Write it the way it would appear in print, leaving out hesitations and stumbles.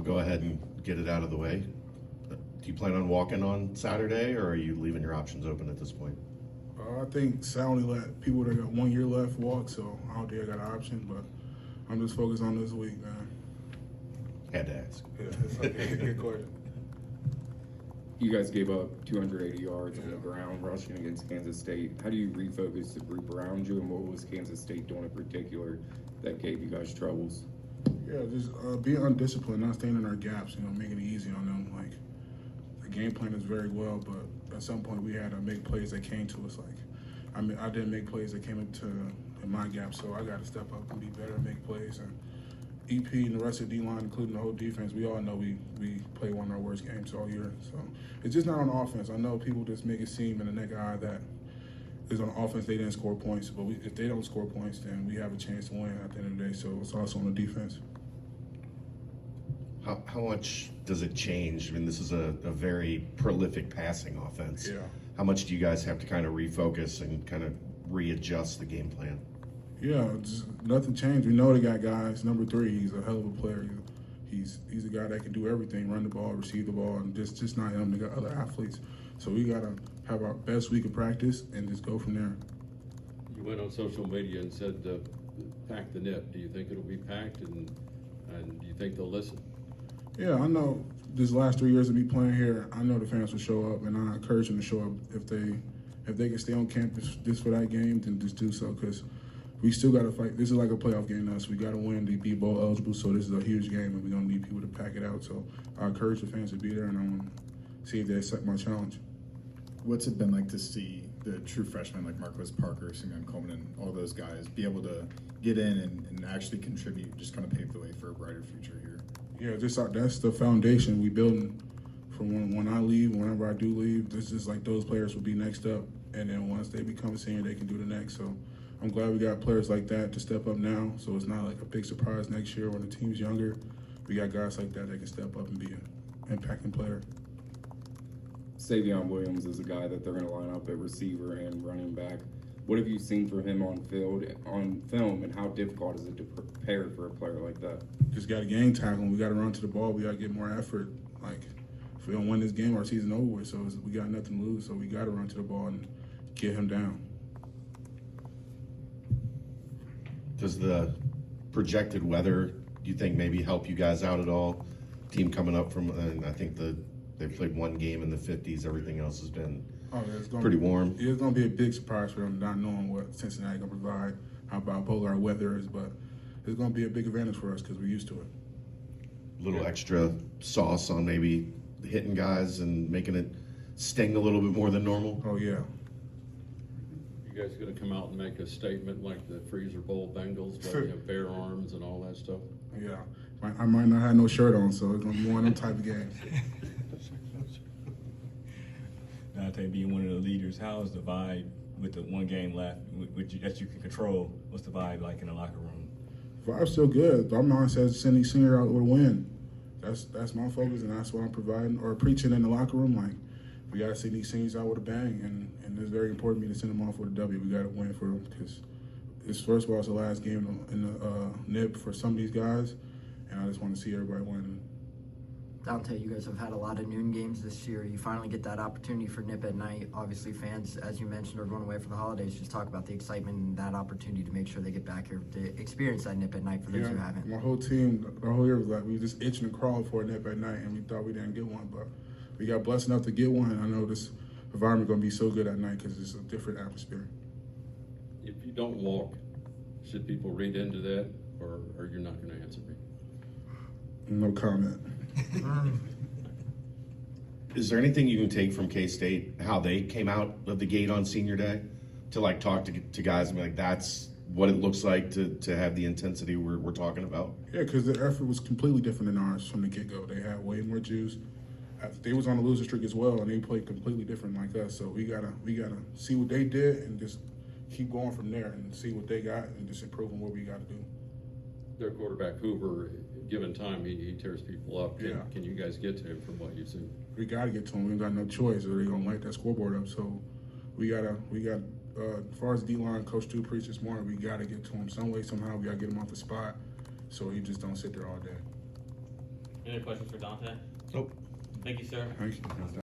go ahead and get it out of the way. Do you plan on walking on Saturday, or are you leaving your options open at this point? I think Sal only let people that got 1 year left walk, so I don't think I got an option, but I'm just focused on this week, man. Had to ask. Yeah, it's okay. Good question. You guys gave up 280 yards on the ground rushing against Kansas State. How do you refocus the group around you, and what was Kansas State doing in particular that gave you guys troubles? Yeah, just being undisciplined, not staying in our gaps, making it easy on them. Like, the game plan is very well, but at some point we had to make plays that came to us. Like, I didn't make plays that came in my gap, so I got to step up and be better and make plays. And EP and the rest of the D-line, including the whole defense, we all know we play one of our worst games all year. So it's just not on offense. I know people just make it seem in the neck eye that is on offense they didn't score points, but if they don't score points, then we have a chance to win at the end of the day. So it's also on the defense. How much does it change? I mean, this is a very prolific passing offense. Yeah. How much do you guys have to kind of refocus and kind of readjust the game plan? Yeah, just nothing changed. We know they got guys. Number 3, he's a hell of a player. He's a guy that can do everything: run the ball, receive the ball, and just not him. They got other athletes. So we gotta have our best week of practice and just go from there. You went on social media and said, pack the Nipp. Do you think it'll be packed, and do you think they'll listen? Yeah, I know these last 3 years of me playing here, I know the fans will show up, and I encourage them to show up. If they can stay on campus just for that game, then just do so, because we still got to fight. This is like a playoff game to us. We got to win to be bowl eligible, so this is a huge game, and we're going to need people to pack it out. So I encourage the fans to be there, and I want to see if they accept my challenge. What's it been like to see the true freshmen like Marcos Parker, Simeon Coleman, and all those guys be able to get in and actually contribute, just kind of pave the way for a brighter future here? Yeah, that's the foundation we building from when I leave, whenever I do leave. This is like those players will be next up, and then once they become a senior, they can do the next. So I'm glad we got players like that to step up now, so it's not like a big surprise next year when the team's younger. We got guys like that can step up and be an impacting player. Savion Williams is a guy that they're going to line up at receiver and running back. What have you seen from him on film, and how difficult is it to prepare for a player like that? Just got to game tackle him. We got to run to the ball. We got to get more effort. Like, if we don't win this game, our season over with. So we got nothing to lose. So we got to run to the ball and get him down. Does the projected weather, do you think, maybe help you guys out at all? Team coming up from, I think they've played one game in the 50s. Everything else has been pretty warm. It's going to be a big surprise for them not knowing what Cincinnati going to provide, how bipolar our weather is, but it's going to be a big advantage for us because we're used to it. A little extra sauce on maybe hitting guys and making it sting a little bit more than normal. Oh, yeah. You guys going to come out and make a statement like the Freezer Bowl Bengals, where you have bare arms and all that stuff? Yeah. I might not have no shirt on, so it's going to be one of them type of games. Dontay, being one of the leaders, how is the vibe with the one game left that you can control? What's the vibe like in the locker room? Vibe's still good, but I'm not saying sending senior out with a win. That's my focus, and that's what I'm providing or preaching in the locker room. Like, we got to send these seniors out with a bang, and it's very important to me to send them off with a W. We got to win for them because it's, first of all, it's the last game in the Nipp for some of these guys, and I just want to see everybody win. Dontay, you guys have had a lot of noon games this year. You finally get that opportunity for Nipp at night. Obviously, fans, as you mentioned, are going away for the holidays. Just talk about the excitement and that opportunity to make sure they get back here to experience that Nipp at night for those who haven't. My whole team, the whole year was like we were just itching and crawling for a Nipp at night, and we thought we didn't get one, but we got blessed enough to get one. And I know this environment going to be so good at night because it's a different atmosphere. If you don't walk, should people read into that, or you're not going to answer me? No comment. Is there anything you can take from K-State, how they came out of the gate on senior day, to like talk to guys and be like, that's what it looks like to have the intensity we're talking about? Yeah, because the effort was completely different than ours from the get-go. They had way more juice. They was on a losing streak as well, and they played completely different like us. So we gotta see what they did and just keep going from there and see what they got and just improve on what we got to do. Their quarterback Hoover, given time, he tears people up. Yeah. Can you guys get to him from what you've seen? We got to get to them. We ain't got no choice, or they're gonna light that scoreboard up. So we got. As far as D-line, Coach Du preached this morning, we got to get to him some way, somehow. We got to get him off the spot, so he just don't sit there all day. Any other questions for Dontay? Nope. Thank you, sir. Thank you.